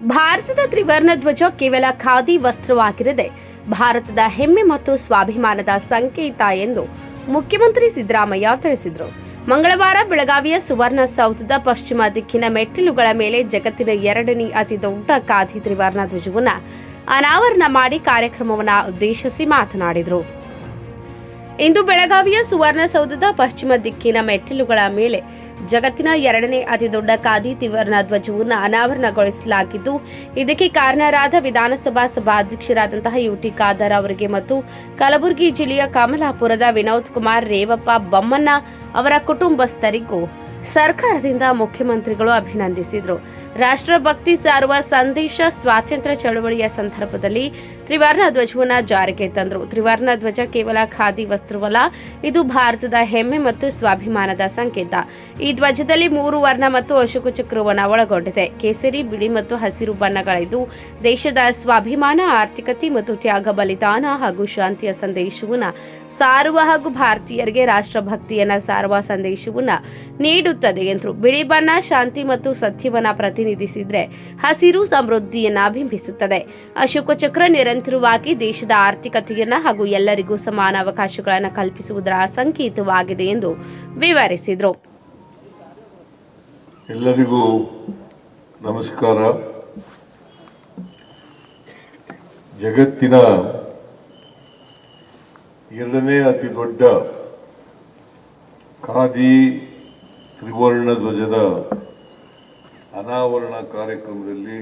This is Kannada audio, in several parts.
ಭಾರತದ ತ್ರಿವರ್ಣ ಧ್ವಜ ಕೇವಲ ಖಾದಿ ವಸ್ತ್ರವಾಗಿರದೆ ಭಾರತದ ಹೆಮ್ಮೆ ಮತ್ತು ಸ್ವಾಭಿಮಾನದ ಸಂಕೇತ ಎಂದು ಮುಖ್ಯಮಂತ್ರಿ ಸಿದ್ದರಾಮಯ್ಯ ತಿಳಿಸಿದರು. ಮಂಗಳವಾರ ಬೆಳಗಾವಿಯ ಸುವರ್ಣಸೌಧದ ಪಶ್ಚಿಮ ದಿಕ್ಕಿನ ಮೆಟ್ಟಿಲುಗಳ ಮೇಲೆ ಜಗತ್ತಿನ ಎರಡನೇ ಅತಿ ದೊಡ್ಡ ಖಾದಿ ತ್ರಿವರ್ಣ ಧ್ವಜವನ್ನು ಅನಾವರಣ ಮಾಡಿ ಕಾರ್ಯಕ್ರಮವನ್ನು ಉದ್ದೇಶಿಸಿ ಮಾತನಾಡಿದರು. ಇಂದು ಬೆಳಗಾವಿಯ ಸುವರ್ಣಸೌಧದ ಪಶ್ಚಿಮ ದಿಕ್ಕಿನ ಮೆಟ್ಟಿಲುಗಳ ಮೇಲೆ ಜಗತ್ತಿನ ಎರಡನೇ ಅತಿ ದೊಡ್ಡ ಖಾದಿ ತ್ರಿವರ್ಣ ಧ್ವಜವನ್ನು ಅನಾವರಣಗೊಳಿಸಲಾಗಿದ್ದು, ಇದಕ್ಕೆ ಕಾರಣರಾದ ವಿಧಾನಸಭಾ ಸಭಾಧ್ಯಕ್ಷರಾದಂತಹ ಯುಟಿ ಖಾದರ್ ಅವರಿಗೆ ಮತ್ತು ಕಲಬುರಗಿ ಜಿಲ್ಲೆಯ ಕಮಲಾಪುರದ ವಿನೋದ್ ಕುಮಾರ್ ರೇವಪ್ಪ ಬೊಮ್ಮಣ್ಣ ಅವರ ಕುಟುಂಬಸ್ಥರಿಗೂ ಸರ್ಕಾರದಿಂದ ಮುಖ್ಯಮಂತ್ರಿಗಳು ಅಭಿನಂದಿಸಿದರು. ರಾಷ್ಟ್ರಭಕ್ತಿ ಸಾರುವ ಸಂದೇಶ ಸ್ವಾತಂತ್ರ್ಯ ಚಳವಳಿಯ ಸಂದರ್ಭದಲ್ಲಿ ತ್ರಿವರ್ಣ ಧ್ವಜವನ್ನು ಜಾರಿಗೆ ತಂದರು. ತ್ರಿವರ್ಣ ಧ್ವಜ ಕೇವಲ ಖಾದಿ ವಸ್ತ್ರವಲ್ಲ, ಇದು ಭಾರತದ ಹೆಮ್ಮೆ ಮತ್ತು ಸ್ವಾಭಿಮಾನದ ಸಂಕೇತ. ಈ ಧ್ವಜದಲ್ಲಿ 3 ವರ್ಣ ಮತ್ತು ಅಶೋಕ ಚಕ್ರವನ್ನು ಒಳಗೊಂಡಿದೆ. ಕೇಸರಿ, ಬಿಳಿ ಮತ್ತು ಹಸಿರು ಬಣ್ಣಗಳಿದ್ದು ದೇಶದ ಸ್ವಾಭಿಮಾನ, ಆರ್ಥಿಕತೆ ಮತ್ತು ತ್ಯಾಗ, ಬಲಿದಾನ ಹಾಗೂ ಶಾಂತಿಯ ಸಂದೇಶವನ್ನು ಸಾರುವ ಹಾಗೂ ಭಾರತೀಯರಿಗೆ ರಾಷ್ಟ್ರಭಕ್ತಿಯನ್ನು ಸಾರುವ ಸಂದೇಶವನ್ನು ನೀಡುತ್ತದೆ ಎಂದರು. ಬಿಳಿ ಬಣ್ಣ ಶಾಂತಿ ಮತ್ತು ಸತ್ಯವನ್ನು ಪ್ರತಿನಿಧಿಸಿದರೆ, ಹಸಿರು ಸಮೃದ್ಧಿಯನ್ನ ಬಿಂಬಿಸುತ್ತದೆ. ಅಶೋಕ ಚಕ್ರ ನಿರಂತರವಾಗಿ ದೇಶದ ಆರ್ಥಿಕತೆಯನ್ನ ಹಾಗೂ ಎಲ್ಲರಿಗೂ ಸಮಾನ ಅವಕಾಶಗಳನ್ನು ಕಲ್ಪಿಸುವುದರ ಸಂಕೇತವಾಗಿದೆ ಎಂದು ವಿವರಿಸಿದರು. ಎಲ್ಲರಿಗೂ ನಮಸ್ಕಾರ. ಜಗತ್ತಿನ ಎರಡನೇ ಅತಿ ದೊಡ್ಡ ಖಾದಿ ತ್ರಿವರ್ಣ ಧ್ವಜದ ಅನಾವರಣ ಕಾರ್ಯಕ್ರಮದಲ್ಲಿ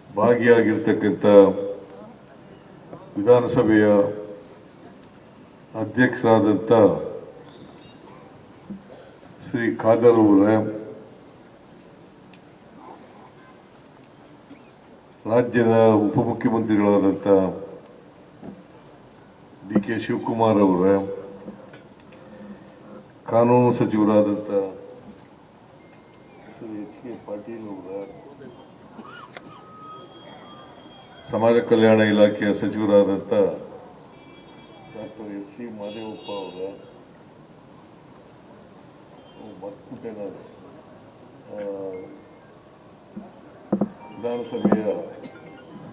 ಭಾಗಿಯಾಗಿರ್ತಕ್ಕಂಥ ವಿಧಾನಸಭೆಯ ಅಧ್ಯಕ್ಷರಾದಂಥ ಶ್ರೀ ಖಾದರ್ ಅವರೇ, ರಾಜ್ಯದ ಉಪಮುಖ್ಯಮಂತ್ರಿಗಳಾದಂಥ ಡಿ.ಕೆ. ಶಿವಕುಮಾರ್ ಅವರೇ, ಕಾನೂನು ಸಚಿವರಾದಂಥ ಶ್ರೀ ಎಚ್.ಕೆ. ಪಾಟೀಲ್ ಅವರೇ, ಸಮಾಜ ಕಲ್ಯಾಣ ಇಲಾಖೆಯ ಸಚಿವರಾದಂಥ ಡಾಕ್ಟರ್ ಎಸ್.ಸಿ. ಮಾದೇವಪ್ಪ ಅವರೇ, ವಿಧಾನಸಭೆಯ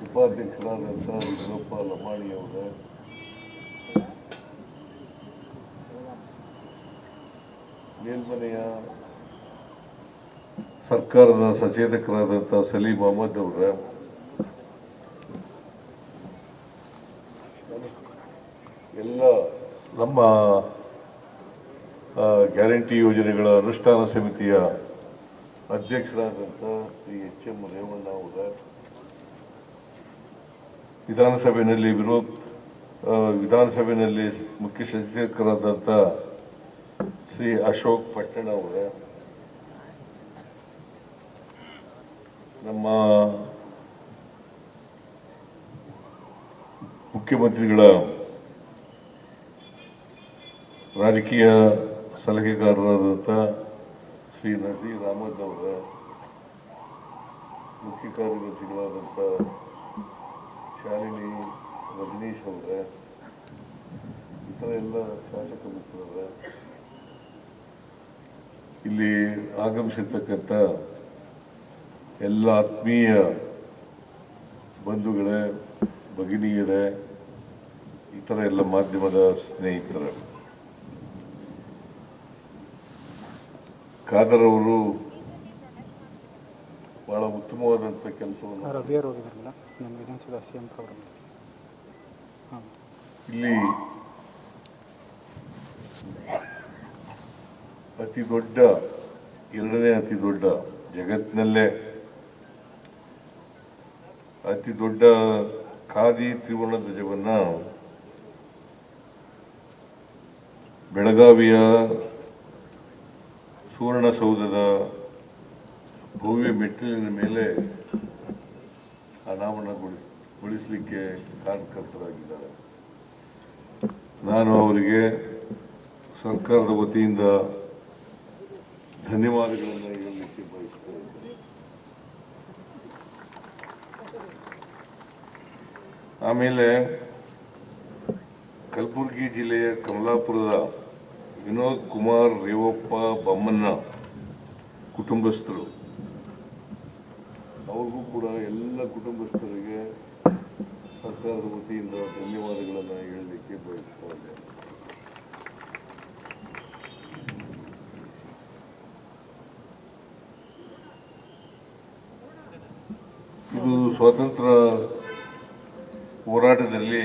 ಉಪಾಧ್ಯಕ್ಷರಾದಂಥ ವಿಜಯಪ್ಪ ಲಮಾಣಿ ಅವರೇ, ಮೇಲ್ಮನೆಯ ಸರ್ಕಾರದ ಸಚೇತಕರಾದಂಥ ಸಲೀಂ ಅಹಮದ್ ಅವರ, ಎಲ್ಲ ನಮ್ಮ ಗ್ಯಾರಂಟಿ ಯೋಜನೆಗಳ ಅನುಷ್ಠಾನ ಸಮಿತಿಯ ಅಧ್ಯಕ್ಷರಾದಂಥ ಶ್ರೀ ಎಚ್ ಎಂ ರೇವಣ್ಣ ಅವರ, ವಿಧಾನಸಭೆಯಲ್ಲಿ ಮುಖ್ಯ ಸಚೇತಕರಾದಂಥ ಶ್ರೀ ಅಶೋಕ್ ಪಟ್ಟಣ ಅವರ, ನಮ್ಮ ಮುಖ್ಯಮಂತ್ರಿಗಳ ರಾಜಕೀಯ ಸಲಹೆಗಾರರಾದಂಥ ಶ್ರೀ ನಜೀರ್ ಅಹಮದ್ ಅವರ, ಮುಖ್ಯ ಕಾರ್ಯದರ್ಶಿಗಳಾದಂಥ ಶಾಲಿನಿ ರಜನೀಶ್ ಅವರ, ಇತರ ಎಲ್ಲ ಶಾಸಕ ಮಿತ್ರರ, ಇಲ್ಲಿ ಆಗಮಿಸಿರ್ತಕ್ಕಂಥ ಎಲ್ಲ ಆತ್ಮೀಯ ಬಂಧುಗಳೇ, ಭಗಿನಿಯರೇ, ಇತರ ಎಲ್ಲ ಮಾಧ್ಯಮದ ಸ್ನೇಹಿತರೇ, ಖಾದರ್ ಅವರು ಬಹಳ ಉತ್ತಮವಾದಂಥ ಕೆಲಸವನ್ನು ಇಲ್ಲಿ ಎರಡನೇ ಅತಿ ದೊಡ್ಡ ಜಗತ್ತಿನಲ್ಲೇ ಅತಿ ದೊಡ್ಡ ಖಾದಿ ತ್ರಿವರ್ಣ ಧ್ವಜವನ್ನ ಬೆಳಗಾವಿಯ ಸುವರ್ಣಸೌಧದ ಭವ್ಯ ಮೆಟ್ಟಿಲಿನ ಮೇಲೆ ಅನಾವರಣಗೊಳಿಸಲಿಕ್ಕೆ ಕಾರಣಕರ್ತರಾಗಿದ್ದಾರೆ. ನಾನು ಅವರಿಗೆ ಸರ್ಕಾರದ ವತಿಯಿಂದ ಧನ್ಯವಾದಗಳನ್ನು ಹೇಳಲಿಕ್ಕೆ ಬಯಸ್ತೇನೆ. ಆಮೇಲೆ ಕಲಬುರಗಿ ಜಿಲ್ಲೆಯ ಕಮಲಾಪುರದ ವಿನೋದ್ ಕುಮಾರ್ ರೇವಪ್ಪ ಬೊಮ್ಮಣ್ಣ ಕುಟುಂಬಸ್ಥರು ಅವ್ರಿಗೂ ಕೂಡ ಎಲ್ಲ ಕುಟುಂಬಸ್ಥರಿಗೆ ಸರ್ಕಾರದ ವತಿಯಿಂದ ಧನ್ಯವಾದಗಳನ್ನು ಹೇಳಲಿಕ್ಕೆ ಬಯಸ್ತಾ ಇದ್ದೇನೆ. ಇದು ಸ್ವಾತಂತ್ರ್ಯ ಹೋರಾಟದಲ್ಲಿ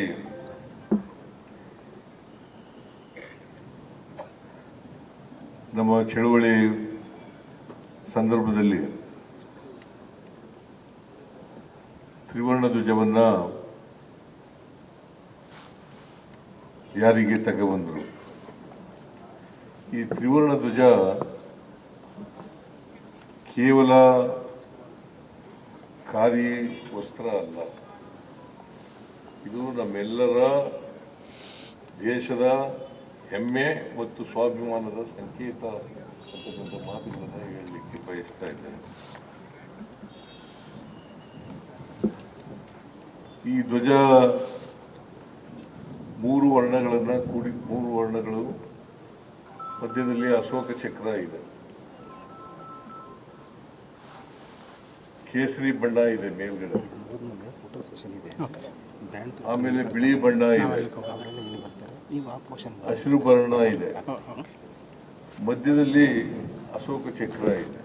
ನಮ್ಮ ಚಳುವಳಿ ಸಂದರ್ಭದಲ್ಲಿ ತ್ರಿವರ್ಣ ಧ್ವಜವನ್ನ ಜಾರಿಗೆ ತಗೊಂಡ್ರು. ಈ ತ್ರಿವರ್ಣ ಧ್ವಜ ಕೇವಲ ಖಾದಿ ವಸ್ತ್ರ ಅಲ್ಲ, ಇದು ನಮ್ಮೆಲ್ಲರ ದೇಶದ ಹೆಮ್ಮೆ ಮತ್ತು ಸ್ವಾಭಿಮಾನದ ಸಂಕೇತ ಅಂತಕ್ಕಂಥ ಮಾತುಗಳನ್ನು ಹೇಳಲಿಕ್ಕೆ ಬಯಸ್ತಾ ಇದ್ದೇನೆ. ಈ ಧ್ವಜ ಮೂರು ವರ್ಣಗಳು, ಮಧ್ಯದಲ್ಲಿ ಅಶೋಕ ಚಕ್ರ ಇದೆ, ಕೇಸರಿ ಬಣ್ಣ ಇದೆ ಮೇಲ್ಗಡೆ, ಆಮೇಲೆ ಬಿಳಿ ಬಣ್ಣ ಇದೆ, ಹಸಿರು ಬಣ್ಣ ಇದೆ, ಮಧ್ಯದಲ್ಲಿ ಅಶೋಕ ಚಕ್ರ ಇದೆ.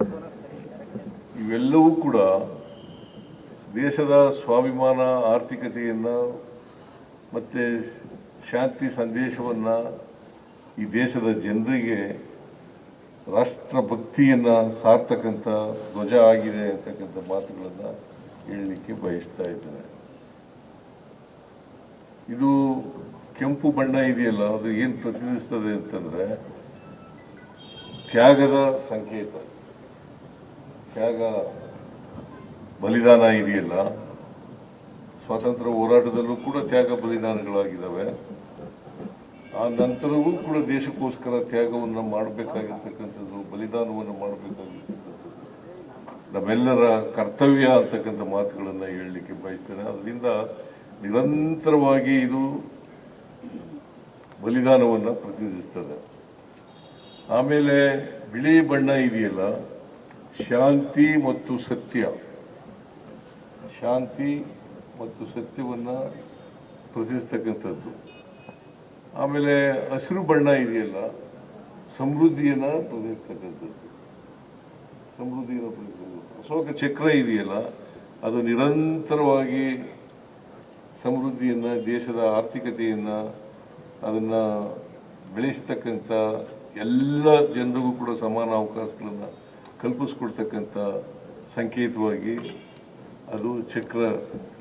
ಇವೆಲ್ಲವೂ ಕೂಡ ದೇಶದ ಸ್ವಾಭಿಮಾನ, ಆರ್ಥಿಕತೆಯನ್ನ ಮತ್ತೆ ಶಾಂತಿ ಸಂದೇಶವನ್ನ ಈ ದೇಶದ ಜನರಿಗೆ ರಾಷ್ಟ್ರಭಕ್ತಿಯನ್ನ ಸಾರ್ತಕ್ಕಂಥ ಧ್ವಜ ಆಗಿದೆ ಅಂತಕ್ಕಂಥ ಮಾತುಗಳನ್ನ ಹೇಳಲಿಕ್ಕೆ ಬಯಸ್ತಾ ಇದ್ದೇನೆ. ಇದು ಕೆಂಪು ಬಣ್ಣ ಇದೆಯಲ್ಲ, ಅದು ಏನು ಪ್ರತಿನಿಧಿಸ್ತದೆ ಅಂತಂದ್ರೆ ತ್ಯಾಗದ ಸಂಕೇತ. ತ್ಯಾಗ, ಬಲಿದಾನ ಇದೆಯಲ್ಲ, ಸ್ವಾತಂತ್ರ್ಯ ಹೋರಾಟದಲ್ಲೂ ಕೂಡ ತ್ಯಾಗ ಬಲಿದಾನಗಳಾಗಿದ್ದಾವೆ. ಆ ನಂತರವೂ ಕೂಡ ದೇಶಕ್ಕೋಸ್ಕರ ತ್ಯಾಗವನ್ನು ಮಾಡಬೇಕಾಗಿರ್ತಕ್ಕಂಥದ್ದು, ಬಲಿದಾನವನ್ನು ಮಾಡಬೇಕಾಗಿರ್ತಕ್ಕಂಥದ್ದು ನಮ್ಮೆಲ್ಲರ ಕರ್ತವ್ಯ ಅಂತಕ್ಕಂಥ ಮಾತುಗಳನ್ನು ಹೇಳಲಿಕ್ಕೆ ಬಯಸ್ತೇನೆ. ಅದರಿಂದ ನಿರಂತರವಾಗಿ ಇದು ಬಲಿದಾನವನ್ನು ಪ್ರತಿನಿಧಿಸ್ತದೆ. ಆಮೇಲೆ ಬಿಳಿ ಬಣ್ಣ ಇದೆಯಲ್ಲ, ಶಾಂತಿ ಮತ್ತು ಸತ್ಯ, ಶಾಂತಿ ಮತ್ತು ಸತ್ಯವನ್ನ ಪ್ರತಿನಿಧಿಸ್ತಕ್ಕಂಥದ್ದು. ಆಮೇಲೆ ಹಸಿರು ಬಣ್ಣ ಇದೆಯಲ್ಲ, ಸಮೃದ್ಧಿಯನ್ನ ಪ್ರತಿನಿಧಿಸ್ತಕ್ಕಂಥದ್ದು, ಸಮೃದ್ಧಿಯನ್ನು ಪ್ರತಿನಿಧಿಸ್ತಕ್ಕಂಥದ್ದು. ಅಶೋಕ ಚಕ್ರ ಇದೆಯಲ್ಲ, ಅದು ನಿರಂತರವಾಗಿ ಸಮೃದ್ಧಿಯನ್ನ, ದೇಶದ ಆರ್ಥಿಕತೆಯನ್ನ ಅದನ್ನ ಬೆಳೆಸ್ತಕ್ಕಂಥ, ಎಲ್ಲ ಜನರಿಗೂ ಕೂಡ ಸಮಾನ ಅವಕಾಶಗಳನ್ನು ಕಲ್ಪಿಸ್ಕೊಡ್ತಕ್ಕಂಥ ಸಂಕೇತವಾಗಿ ಅದು ಚಕ್ರ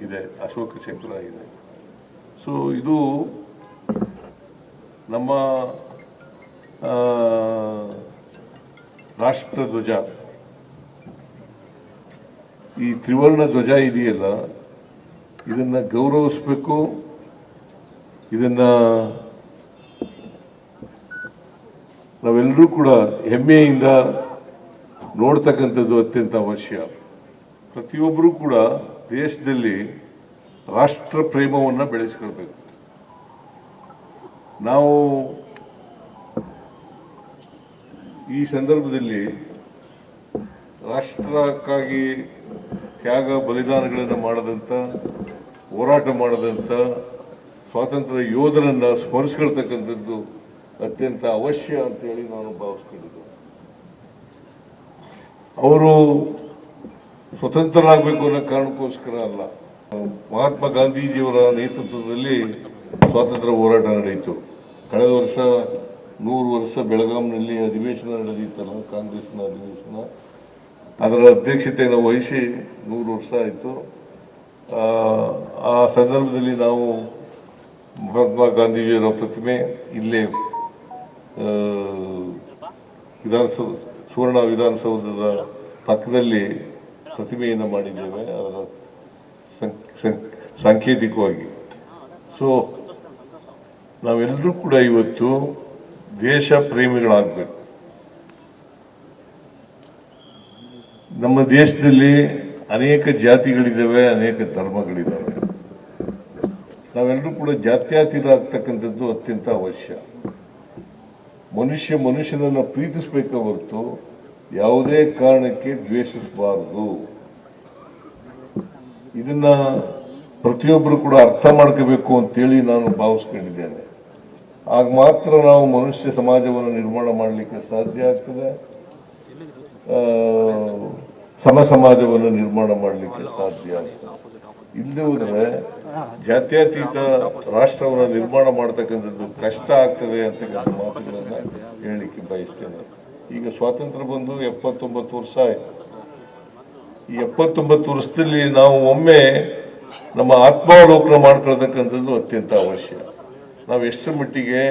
ಇದೆ, ಅಶೋಕ ಚಕ್ರ ಇದೆ. ಸೊ ಇದು ನಮ್ಮ ರಾಷ್ಟ್ರ ಧ್ವಜ. ಈ ತ್ರಿವರ್ಣ ಧ್ವಜ ಇದೆಯಲ್ಲ, ಇದನ್ನ ಗೌರವಿಸಬೇಕು, ಇದನ್ನ ನಾವೆಲ್ಲರೂ ಕೂಡ ಹೆಮ್ಮೆಯಿಂದ ನೋಡ್ತಕ್ಕಂಥದ್ದು ಅತ್ಯಂತ ಅವಶ್ಯ. ಪ್ರತಿಯೊಬ್ಬರೂ ಕೂಡ ದೇಶದಲ್ಲಿ ರಾಷ್ಟ್ರ ಪ್ರೇಮವನ್ನು ಬೆಳೆಸ್ಕೊಳ್ಬೇಕು. ನಾವು ಈ ಸಂದರ್ಭದಲ್ಲಿ ರಾಷ್ಟ್ರಕ್ಕಾಗಿ ತ್ಯಾಗ ಬಲಿದಾನಗಳನ್ನು ಮಾಡದಂಥ, ಹೋರಾಟ ಮಾಡದಂಥ ಸ್ವಾತಂತ್ರ್ಯ ಯೋಧರನ್ನ ಸ್ಮರಿಸ್ಕೊಳ್ತಕ್ಕಂಥದ್ದು ಅತ್ಯಂತ ಅವಶ್ಯ ಅಂತೇಳಿ ನಾನು ಭಾವಿಸ್ಕೊಂಡಿದ್ದೆ. ಅವರು ಸ್ವತಂತ್ರರಾಗಬೇಕು ಅನ್ನೋ ಕಾರಣಕ್ಕೋಸ್ಕರ ಅಲ್ಲ, ಮಹಾತ್ಮ ಗಾಂಧೀಜಿಯವರ ನೇತೃತ್ವದಲ್ಲಿ ಸ್ವಾತಂತ್ರ್ಯ ಹೋರಾಟ ನಡೆಯಿತು. ಕಳೆದ ವರ್ಷ 100 ವರ್ಷ ಬೆಳಗಾಂನಲ್ಲಿ ಅಧಿವೇಶನ ನಡೆದಿತ್ತಲ್ಲ, ಕಾಂಗ್ರೆಸ್ನ ಅಧಿವೇಶನ, ಅದರ ಅಧ್ಯಕ್ಷತೆಯನ್ನು ವಹಿಸಿ 100 ವರ್ಷ ಆಯಿತು. ಆ ಸಂದರ್ಭದಲ್ಲಿ ನಾವು ಮಹಾತ್ಮ ಗಾಂಧೀಜಿಯವರ ಪ್ರತಿಮೆ ಇಲ್ಲೇ ಸುವರ್ಣ ವಿಧಾನಸೌಧದ ಪಕ್ಕದಲ್ಲಿ ಪ್ರತಿಮೆಯನ್ನು ಮಾಡಿದ್ದೇವೆ, ಅದರ ಸಾಂಕೇತಿಕವಾಗಿ. ಸೊ ನಾವೆಲ್ಲರೂ ಕೂಡ ಇವತ್ತು ದೇಶ ಪ್ರೇಮಿಗಳಾಗಬೇಕು. ನಮ್ಮ ದೇಶದಲ್ಲಿ ಅನೇಕ ಜಾತಿಗಳಿದ್ದಾವೆ, ಅನೇಕ ಧರ್ಮಗಳಿದ್ದಾವೆ. ನಾವೆಲ್ಲರೂ ಕೂಡ ಜಾತ್ಯತೀತ ಆಗ್ತಕ್ಕಂಥದ್ದು ಅತ್ಯಂತ ಅವಶ್ಯ. ಮನುಷ್ಯನನ್ನು ಪ್ರೀತಿಸಬೇಕ ಹೊರತು ಯಾವುದೇ ಕಾರಣಕ್ಕೆ ದ್ವೇಷಿಸಬಾರದು. ಇದನ್ನ ಪ್ರತಿಯೊಬ್ಬರು ಕೂಡ ಅರ್ಥ ಮಾಡ್ಕೋಬೇಕು ಅಂತೇಳಿ ನಾನು ಭಾವಿಸ್ಕೊಂಡಿದ್ದೇನೆ. ಆಗ ಮಾತ್ರ ನಾವು ಮನುಷ್ಯ ಸಮಾಜವನ್ನು ನಿರ್ಮಾಣ ಮಾಡಲಿಕ್ಕೆ ಸಾಧ್ಯ ಆಗ್ತದೆ, ಸಮ ಸಮಾಜವನ್ನು ನಿರ್ಮಾಣ ಮಾಡಲಿಕ್ಕೆ ಸಾಧ್ಯ ಆಗ್ತದೆ. ಇಲ್ಲದೆ ಹೋದ್ರೆ ಜಾತ್ಯತೀತ ರಾಷ್ಟ್ರವನ್ನು ನಿರ್ಮಾಣ ಮಾಡ್ತಕ್ಕಂಥದ್ದು ಕಷ್ಟ ಆಗ್ತದೆ ಅಂತಕ್ಕಂಥ ಮಾತುಗಳನ್ನ ಹೇಳಲಿಕ್ಕೆ ಬಯಸ್ತೇನೆ. ಈಗ ಸ್ವಾತಂತ್ರ್ಯ ಬಂದು 79 ವರ್ಷ ಆಯ್ತು. ಈ 79 ವರ್ಷದಲ್ಲಿ ನಾವು ಒಮ್ಮೆ ನಮ್ಮ ಆತ್ಮಾವಲೋಕನ ಮಾಡ್ಕೊಳ್ತಕ್ಕಂಥದ್ದು ಅತ್ಯಂತ ಅವಶ್ಯ. ನಾವು ಎಷ್ಟರ ಮಟ್ಟಿಗೆ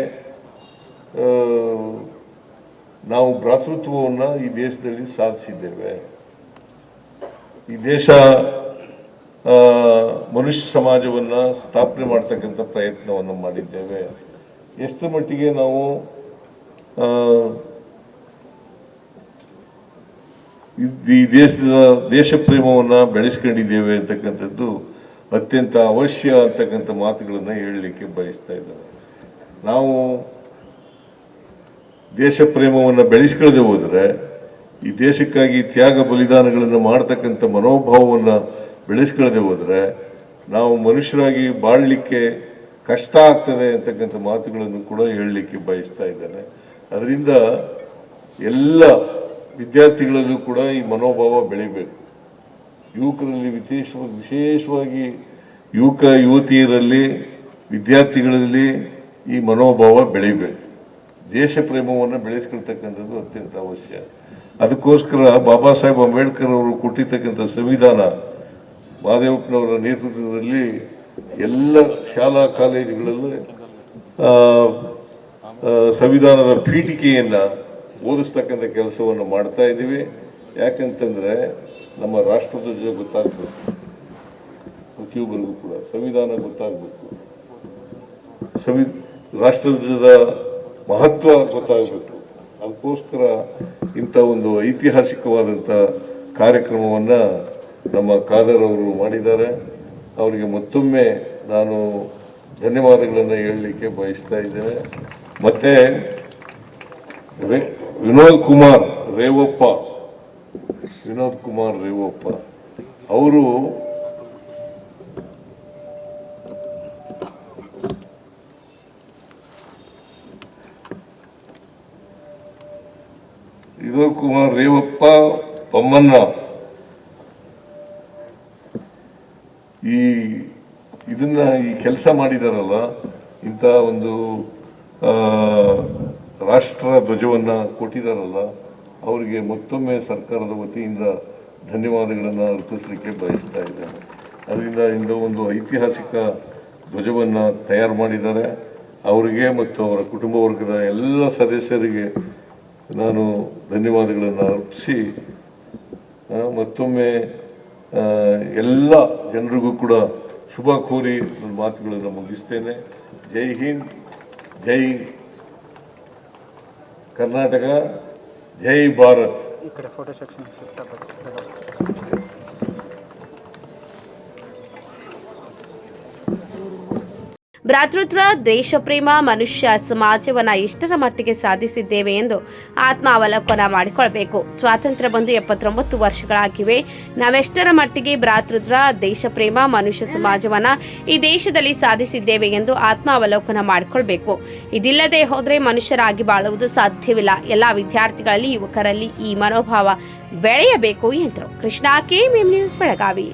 ನಾವು ಭ್ರಾತೃತ್ವವನ್ನು ಈ ದೇಶದಲ್ಲಿ ಸಾಧಿಸಿದ್ದೇವೆ, ಈ ದೇಶ ಮನುಷ್ಯ ಸಮಾಜವನ್ನ ಸ್ಥಾಪನೆ ಮಾಡ್ತಕ್ಕಂಥ ಪ್ರಯತ್ನವನ್ನು ಮಾಡಿದ್ದೇವೆ, ಎಷ್ಟರ ಮಟ್ಟಿಗೆ ನಾವು ಈ ದೇಶ ಪ್ರೇಮವನ್ನ ಬೆಳೆಸ್ಕೊಂಡಿದ್ದೇವೆ ಅಂತಕ್ಕಂಥದ್ದು ಅತ್ಯಂತ ಅವಶ್ಯ ಅಂತಕ್ಕಂಥ ಮಾತುಗಳನ್ನ ಹೇಳಲಿಕ್ಕೆ ಬಯಸ್ತಾ ಇದ್ದಾರೆ. ನಾವು ದೇಶ ಪ್ರೇಮವನ್ನು ಬೆಳೆಸ್ಕೊಳ್ಳದೆ ಹೋದರೆ, ಈ ದೇಶಕ್ಕಾಗಿ ತ್ಯಾಗ ಬಲಿದಾನಗಳನ್ನು ಮಾಡ್ತಕ್ಕಂಥ ಮನೋಭಾವವನ್ನು ಬೆಳೆಸ್ಕೊಳ್ಳದೆ ಹೋದರೆ ನಾವು ಮನುಷ್ಯರಾಗಿ ಬಾಳಲಿಕ್ಕೆ ಕಷ್ಟ ಆಗ್ತದೆ ಅಂತಕ್ಕಂಥ ಮಾತುಗಳನ್ನು ಕೂಡ ಹೇಳಲಿಕ್ಕೆ ಬಯಸ್ತಾ ಇದ್ದೇನೆ. ಅದರಿಂದ ಎಲ್ಲ ವಿದ್ಯಾರ್ಥಿಗಳಲ್ಲೂ ಕೂಡ ಈ ಮನೋಭಾವ ಬೆಳಿಬೇಕು. ಯುವಕರಲ್ಲಿ ವಿಶೇಷವಾಗಿ ಯುವಕ ಯುವತಿಯರಲ್ಲಿ ವಿದ್ಯಾರ್ಥಿಗಳಲ್ಲಿ ಈ ಮನೋಭಾವ ಬೆಳಿಬೇಕು. ದೇಶ ಪ್ರೇಮವನ್ನು ಬೆಳೆಸ್ಕೊಳ್ತಕ್ಕಂಥದ್ದು ಅತ್ಯಂತ ಅವಶ್ಯ. ಅದಕ್ಕೋಸ್ಕರ ಬಾಬಾ ಸಾಹೇಬ್ ಅಂಬೇಡ್ಕರ್ ಅವರು ಕೊಟ್ಟಿರ್ತಕ್ಕಂಥ ಸಂವಿಧಾನ, ಮಹದೇವಪ್ಪನವರ ನೇತೃತ್ವದಲ್ಲಿ ಎಲ್ಲ ಶಾಲಾ ಕಾಲೇಜುಗಳಲ್ಲಿ ಸಂವಿಧಾನದ ಪೀಠಿಕೆಯನ್ನು ಓದಿಸ್ತಕ್ಕಂಥ ಕೆಲಸವನ್ನು ಮಾಡ್ತಾ ಇದ್ದೀವಿ. ಯಾಕಂತಂದ್ರೆ ನಮ್ಮ ರಾಷ್ಟ್ರಧ್ವಜ ಗೊತ್ತಾಗಬೇಕು, ಪ್ರತಿಯೊಬ್ಬರಿಗೂ ಕೂಡ ಸಂವಿಧಾನ ಗೊತ್ತಾಗಬೇಕು, ರಾಷ್ಟ್ರಧ್ವಜದ ಮಹತ್ವ ಗೊತ್ತಾಗಬೇಕು. ಅದಕ್ಕೋಸ್ಕರ ಇಂಥ ಒಂದು ಐತಿಹಾಸಿಕವಾದಂಥ ಕಾರ್ಯಕ್ರಮವನ್ನು ನಮ್ಮ ಖಾದರ್ ಅವರು ಮಾಡಿದ್ದಾರೆ. ಅವರಿಗೆ ಮತ್ತೊಮ್ಮೆ ನಾನು ಧನ್ಯವಾದಗಳನ್ನು ಹೇಳಲಿಕ್ಕೆ ಬಯಸ್ತಾ ಇದ್ದೇನೆ. ಮತ್ತೆ ವಿನೋದ್ ಕುಮಾರ್ ರೇವಪ್ಪ ಅವರು ಬೊಮ್ಮಣ್ಣ ಈ ಕೆಲಸ ಮಾಡಿದಾರಲ್ಲ, ಇಂಥ ಒಂದು ರಾಷ್ಟ್ರ ಧ್ವಜವನ್ನ ಕೊಟ್ಟಿದಾರಲ್ಲ, ಅವರಿಗೆ ಮತ್ತೊಮ್ಮೆ ಸರ್ಕಾರದ ವತಿಯಿಂದ ಧನ್ಯವಾದಗಳನ್ನು ಅರ್ಪಿಸಲಿಕ್ಕೆ ಬಯಸ್ತಾ ಇದ್ದೇನೆ. ಅದರಿಂದ ಇಂದು ಒಂದು ಐತಿಹಾಸಿಕ ಧ್ವಜವನ್ನು ತಯಾರು ಮಾಡಿದ್ದಾರೆ. ಅವರಿಗೆ ಮತ್ತು ಅವರ ಕುಟುಂಬ ವರ್ಗದ ಎಲ್ಲ ಸದಸ್ಯರಿಗೆ ನಾನು ಧನ್ಯವಾದಗಳನ್ನು ಅರ್ಪಿಸಿ ಮತ್ತೊಮ್ಮೆ ಎಲ್ಲ ಜನರಿಗೂ ಕೂಡ ಶುಭ ಕೋರಿ ನನ್ನ ಮಾತುಗಳನ್ನು ಮುಗಿಸ್ತೇನೆ. ಜೈ ಹಿಂದ್, ಜೈ ಕರ್ನಾಟಕ, ಜೈ ಭಾರತ್. ಭ್ರಾತೃತ್ವ, ದೇಶ ಪ್ರೇಮ, ಮನುಷ್ಯ ಸಮಾಜವನ್ನ ಎಷ್ಟರ ಮಟ್ಟಿಗೆ ಸಾಧಿಸಿದ್ದೇವೆ ಎಂದು ಆತ್ಮಾವಲೋಕನ ಮಾಡಿಕೊಳ್ಬೇಕು. ಸ್ವಾತಂತ್ರ್ಯ ಬಂದು 79 ವರ್ಷಗಳಾಗಿವೆ. ನಾವೆಷ್ಟರ ಮಟ್ಟಿಗೆ ಭ್ರಾತೃತ್ವ, ದೇಶ ಪ್ರೇಮ, ಮನುಷ್ಯ ಸಮಾಜವನ್ನ ಈ ದೇಶದಲ್ಲಿ ಸಾಧಿಸಿದ್ದೇವೆ ಎಂದು ಆತ್ಮಾವಲೋಕನ ಮಾಡಿಕೊಳ್ಬೇಕು. ಇದಿಲ್ಲದೆ ಹೋದ್ರೆ ಮನುಷ್ಯರಾಗಿ ಬಾಳುವುದು ಸಾಧ್ಯವಿಲ್ಲ. ಎಲ್ಲಾ ವಿದ್ಯಾರ್ಥಿಗಳಲ್ಲಿ, ಯುವಕರಲ್ಲಿ ಈ ಮನೋಭಾವ ಬೆಳೆಯಬೇಕು ಎಂದರು. Krishna, KMM news, Belagavi.